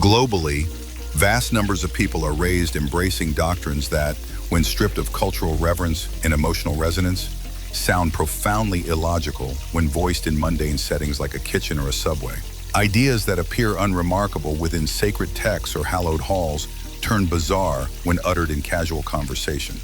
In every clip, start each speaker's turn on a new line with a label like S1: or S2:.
S1: Globally, vast numbers of people are raised embracing doctrines that, when stripped of cultural reverence and emotional resonance, sound profoundly illogical when voiced in mundane settings like a kitchen or a subway. Ideas that appear unremarkable within sacred texts or hallowed halls turn bizarre when uttered in casual conversation.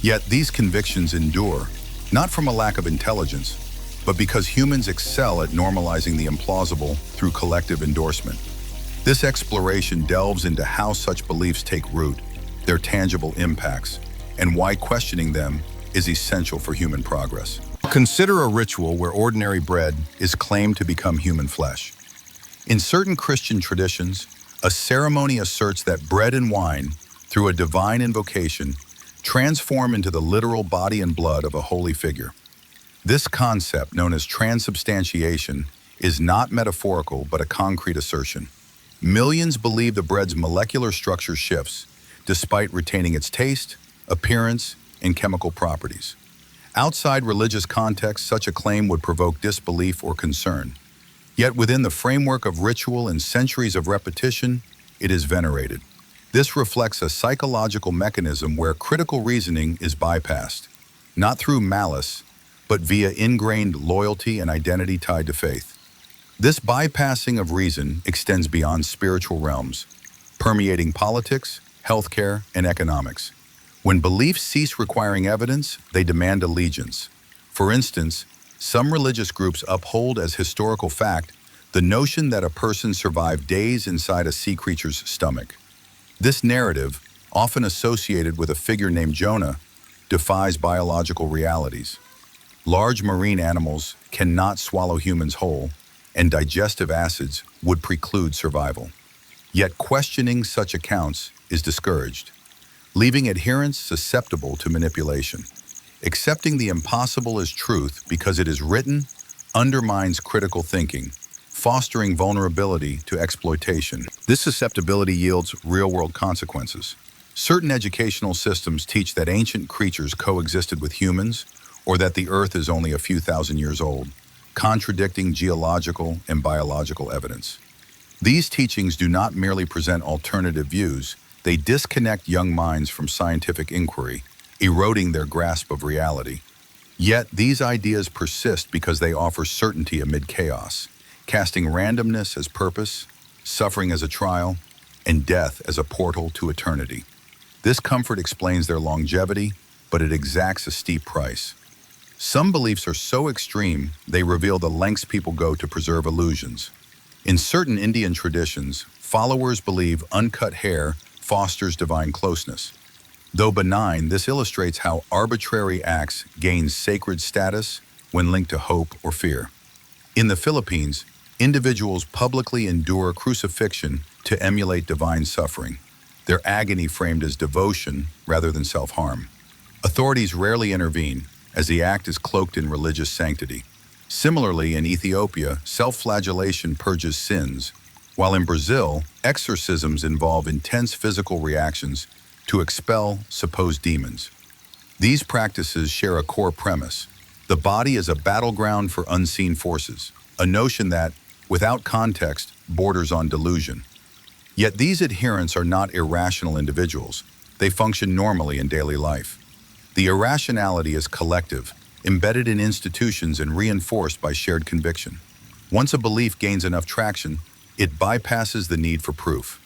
S1: Yet these convictions endure, not from a lack of intelligence, but because humans excel at normalizing the implausible through collective endorsement. This exploration delves into how such beliefs take root, their tangible impacts, and why questioning them is essential for human progress. Consider a ritual where ordinary bread is claimed to become human flesh. In certain Christian traditions, a ceremony asserts that bread and wine, through a divine invocation, transform into the literal body and blood of a holy figure. This concept, known as transubstantiation, is not metaphorical but a concrete assertion. Millions believe the bread's molecular structure shifts, despite retaining its taste, appearance, and chemical properties. Outside religious contexts, such a claim would provoke disbelief or concern. Yet within the framework of ritual and centuries of repetition, it is venerated. This reflects a psychological mechanism where critical reasoning is bypassed, not through malice, but via ingrained loyalty and identity tied to faith. This bypassing of reason extends beyond spiritual realms, permeating politics, healthcare, and economics. When beliefs cease requiring evidence, they demand allegiance. For instance, some religious groups uphold as historical fact the notion that a person survived days inside a sea creature's stomach. This narrative, often associated with a figure named Jonah, defies biological realities. Large marine animals cannot swallow humans whole, and digestive acids would preclude survival. Yet questioning such accounts is discouraged, leaving adherents susceptible to manipulation. Accepting the impossible as truth because it is written undermines critical thinking, fostering vulnerability to exploitation. This susceptibility yields real-world consequences. Certain educational systems teach that ancient creatures coexisted with humans, or that the Earth is only a few thousand years old, contradicting geological and biological evidence. These teachings do not merely present alternative views, they disconnect young minds from scientific inquiry, eroding their grasp of reality. Yet these ideas persist because they offer certainty amid chaos, casting randomness as purpose, suffering as a trial, and death as a portal to eternity. This comfort explains their longevity, but it exacts a steep price. Some beliefs are so extreme, they reveal the lengths people go to preserve illusions. In certain Indian traditions, followers believe uncut hair fosters divine closeness. Though benign, this illustrates how arbitrary acts gain sacred status when linked to hope or fear. In the Philippines, individuals publicly endure crucifixion to emulate divine suffering, their agony framed as devotion rather than self-harm. Authorities rarely intervene, as the act is cloaked in religious sanctity. Similarly, in Ethiopia, self-flagellation purges sins, while in Brazil, exorcisms involve intense physical reactions to expel supposed demons. These practices share a core premise. The body is a battleground for unseen forces, a notion that, without context, borders on delusion. Yet these adherents are not irrational individuals. They function normally in daily life. The irrationality is collective, embedded in institutions and reinforced by shared conviction. Once a belief gains enough traction, it bypasses the need for proof.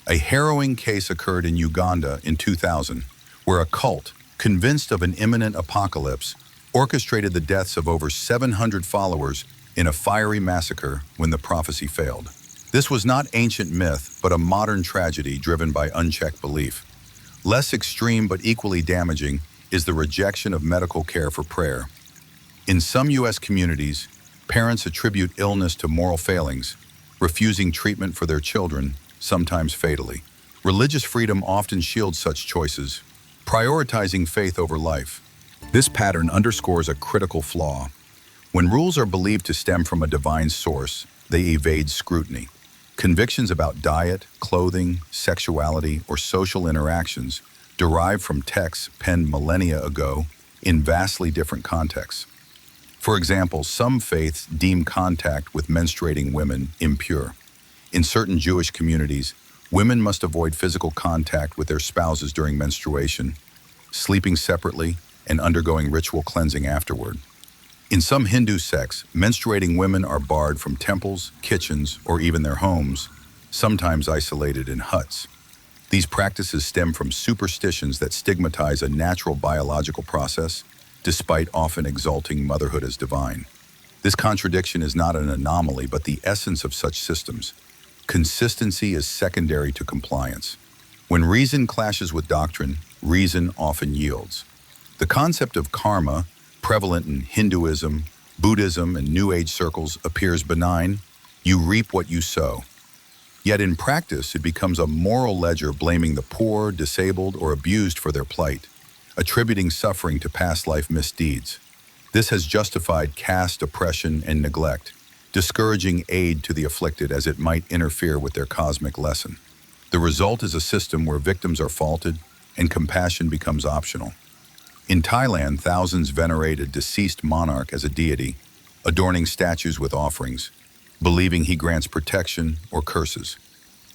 S1: A harrowing case occurred in Uganda in 2000, where a cult, convinced of an imminent apocalypse, orchestrated the deaths of over 700 followers in a fiery massacre when the prophecy failed. This was not ancient myth, but a modern tragedy driven by unchecked belief. Less extreme but equally damaging is the rejection of medical care for prayer. In some U.S. communities, parents attribute illness to moral failings, refusing treatment for their children, sometimes fatally. Religious freedom often shields such choices, prioritizing faith over life. This pattern underscores a critical flaw. When rules are believed to stem from a divine source, they evade scrutiny. Convictions about diet, clothing, sexuality, or social interactions derived from texts penned millennia ago in vastly different contexts. For example, some faiths deem contact with menstruating women impure. In certain Jewish communities, women must avoid physical contact with their spouses during menstruation, sleeping separately, and undergoing ritual cleansing afterward. In some Hindu sects, menstruating women are barred from temples, kitchens, or even their homes, sometimes isolated in huts. These practices stem from superstitions that stigmatize a natural biological process, despite often exalting motherhood as divine. This contradiction is not an anomaly, but the essence of such systems. Consistency is secondary to compliance. When reason clashes with doctrine, reason often yields. The concept of karma, prevalent in Hinduism, Buddhism, and New Age circles, appears benign. You reap what you sow. Yet in practice, it becomes a moral ledger blaming the poor, disabled, or abused for their plight, attributing suffering to past life misdeeds. This has justified caste oppression and neglect, discouraging aid to the afflicted as it might interfere with their cosmic lesson. The result is a system where victims are faulted and compassion becomes optional. In Thailand, thousands venerate a deceased monarch as a deity, adorning statues with offerings, believing he grants protection or curses.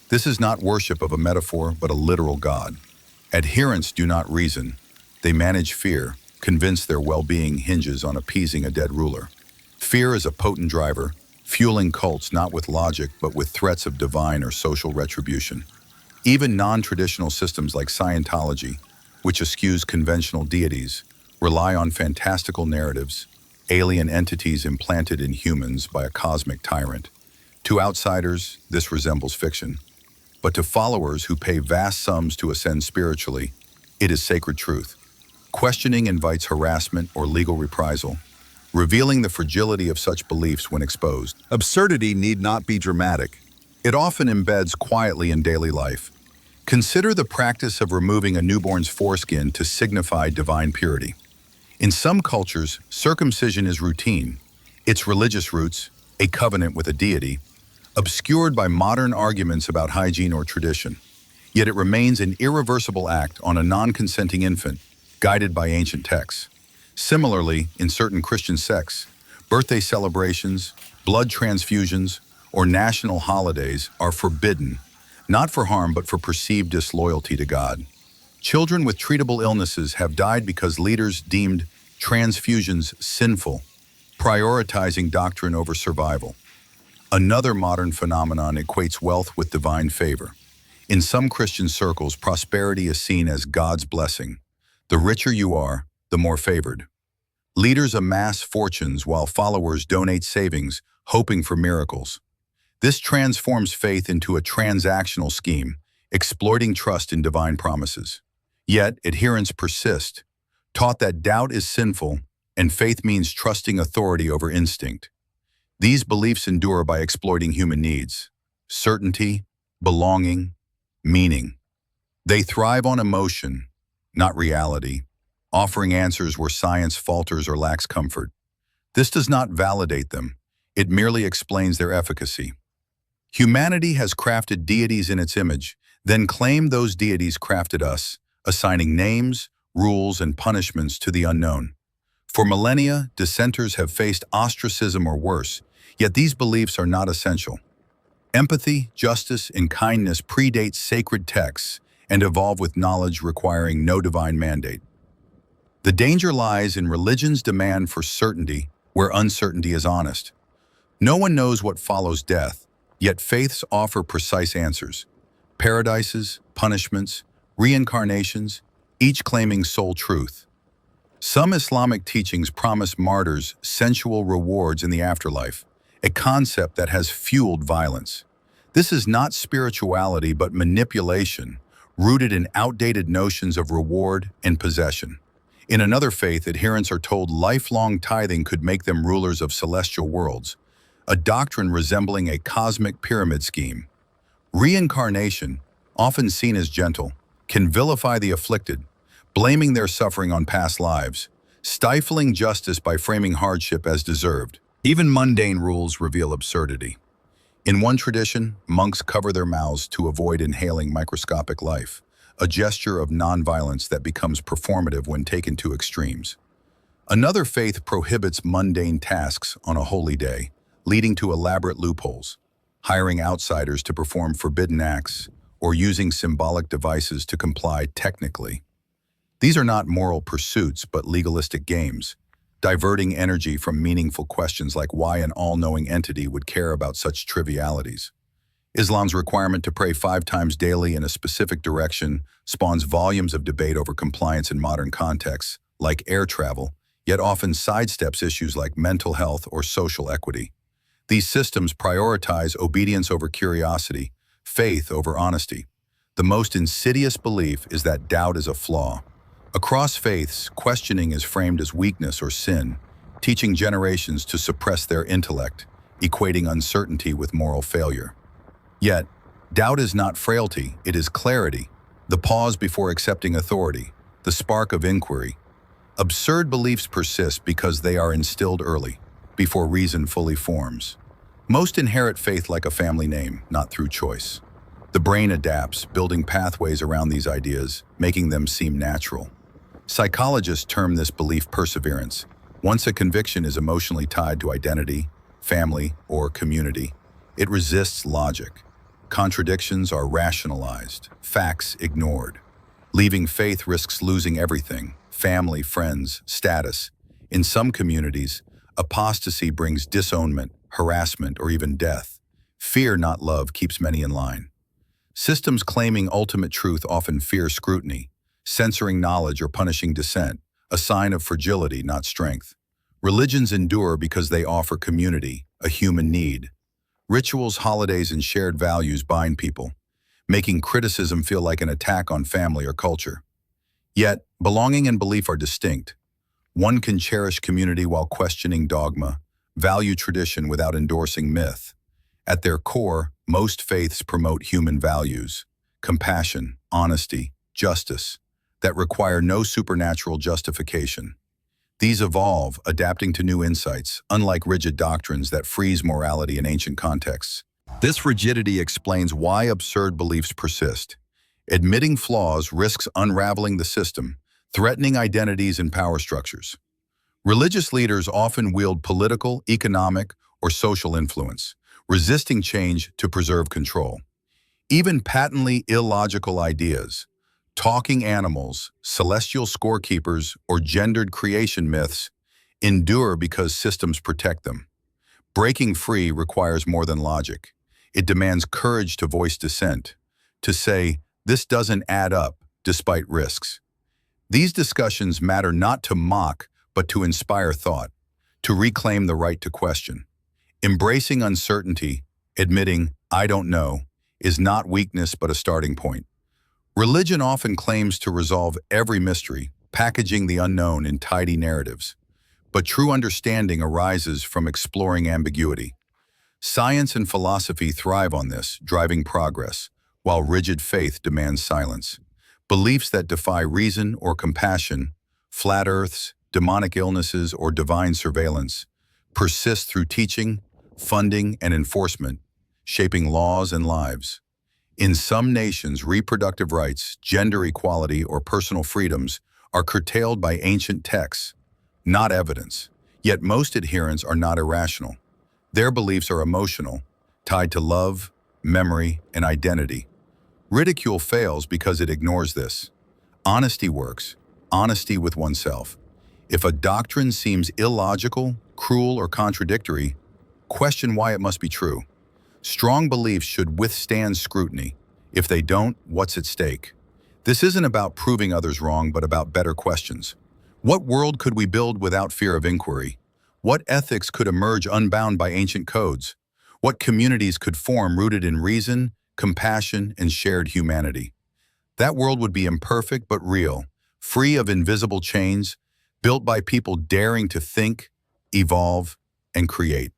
S1: This is not worship of a metaphor, but a literal god. Adherents do not reason. They manage fear, convinced their well-being hinges on appeasing a dead ruler. Fear is a potent driver, fueling cults not with logic, but with threats of divine or social retribution. Even non-traditional systems like Scientology, which eschews conventional deities, rely on fantastical narratives, alien entities implanted in humans by a cosmic tyrant. To outsiders, this resembles fiction. But to followers who pay vast sums to ascend spiritually, it is sacred truth. Questioning invites harassment or legal reprisal, revealing the fragility of such beliefs when exposed. Absurdity need not be dramatic. It often embeds quietly in daily life. Consider the practice of removing a newborn's foreskin to signify divine purity. In some cultures, circumcision is routine, its religious roots, a covenant with a deity, obscured by modern arguments about hygiene or tradition. Yet it remains an irreversible act on a non-consenting infant, guided by ancient texts. Similarly, in certain Christian sects, birthday celebrations, blood transfusions, or national holidays are forbidden, not for harm but for perceived disloyalty to God. Children with treatable illnesses have died because leaders deemed transfusions sinful, prioritizing doctrine over survival. Another modern phenomenon equates wealth with divine favor. In some Christian circles, prosperity is seen as God's blessing. The richer you are, the more favored. Leaders amass fortunes while followers donate savings, hoping for miracles. This transforms faith into a transactional scheme, exploiting trust in divine promises. Yet, adherents persist, taught that doubt is sinful and faith means trusting authority over instinct. These beliefs endure by exploiting human needs: certainty, belonging, meaning. They thrive on emotion, not reality, offering answers where science falters or lacks comfort. This does not validate them, it merely explains their efficacy. Humanity has crafted deities in its image, then claimed those deities crafted us, assigning names, rules, and punishments to the unknown. For millennia, dissenters have faced ostracism or worse, yet these beliefs are not essential. Empathy, justice, and kindness predate sacred texts and evolve with knowledge requiring no divine mandate. The danger lies in religion's demand for certainty where uncertainty is honest. No one knows what follows death, yet faiths offer precise answers. Paradises, punishments, reincarnations, each claiming sole truth. Some Islamic teachings promise martyrs sensual rewards in the afterlife, a concept that has fueled violence. This is not spirituality but manipulation, rooted in outdated notions of reward and possession. In another faith, adherents are told lifelong tithing could make them rulers of celestial worlds, a doctrine resembling a cosmic pyramid scheme. Reincarnation, often seen as gentle, can vilify the afflicted, blaming their suffering on past lives, stifling justice by framing hardship as deserved. Even mundane rules reveal absurdity. In one tradition, monks cover their mouths to avoid inhaling microscopic life, a gesture of nonviolence that becomes performative when taken to extremes. Another faith prohibits mundane tasks on a holy day, leading to elaborate loopholes. hiring outsiders to perform forbidden acts, or using symbolic devices to comply technically. These are not moral pursuits but legalistic games, diverting energy from meaningful questions like why an all-knowing entity would care about such trivialities. Islam's requirement to pray 5 times daily in a specific direction spawns volumes of debate over compliance in modern contexts, like air travel, yet often sidesteps issues like mental health or social equity. These systems prioritize obedience over curiosity, faith over honesty. The most insidious belief is that doubt is a flaw. Across faiths, questioning is framed as weakness or sin, teaching generations to suppress their intellect, equating uncertainty with moral failure. Yet, doubt is not frailty, it is clarity, the pause before accepting authority, the spark of inquiry. Absurd beliefs persist because they are instilled early, before reason fully forms. Most inherit faith like a family name, not through choice. The brain adapts, building pathways around these ideas, making them seem natural. Psychologists term this belief perseverance. Once a conviction is emotionally tied to identity, family, or community, it resists logic. Contradictions are rationalized, facts ignored. Leaving faith risks losing everything: family, friends, status. In some communities, apostasy brings disownment, harassment, or even death. Fear, not love, keeps many in line. Systems claiming ultimate truth often fear scrutiny, censoring knowledge or punishing dissent, a sign of fragility, not strength. Religions endure because they offer community, a human need. Rituals, holidays, and shared values bind people, making criticism feel like an attack on family or culture. Yet, belonging and belief are distinct. One can cherish community while questioning dogma, value tradition without endorsing myth. At their core, most faiths promote human values: compassion, honesty, justice, that require no supernatural justification. These evolve, adapting to new insights, unlike rigid doctrines that freeze morality in ancient contexts. This rigidity explains why absurd beliefs persist. Admitting flaws risks unraveling the system, threatening identities and power structures. Religious leaders often wield political, economic, or social influence, resisting change to preserve control. Even patently illogical ideas, talking animals, celestial scorekeepers, or gendered creation myths, endure because systems protect them. Breaking free requires more than logic. It demands courage to voice dissent, to say, "This doesn't add up," despite risks. These discussions matter not to mock, but to inspire thought, to reclaim the right to question. Embracing uncertainty, admitting, "I don't know," is not weakness but a starting point. Religion often claims to resolve every mystery, packaging the unknown in tidy narratives. But true understanding arises from exploring ambiguity. Science and philosophy thrive on this, driving progress, while rigid faith demands silence. Beliefs that defy reason or compassion, flat earths, demonic illnesses, or divine surveillance, persist through teaching, funding, and enforcement, shaping laws and lives. In some nations, reproductive rights, gender equality, or personal freedoms are curtailed by ancient texts, not evidence. Yet most adherents are not irrational. Their beliefs are emotional, tied to love, memory, and identity. Ridicule fails because it ignores this. Honesty works, honesty with oneself. If a doctrine seems illogical, cruel, or contradictory, question why it must be true. Strong beliefs should withstand scrutiny. If they don't, what's at stake? This isn't about proving others wrong, but about better questions. What world could we build without fear of inquiry? What ethics could emerge unbound by ancient codes? What communities could form rooted in reason, compassion, and shared humanity? That world would be imperfect but real, free of invisible chains, built by people daring to think, evolve, and create.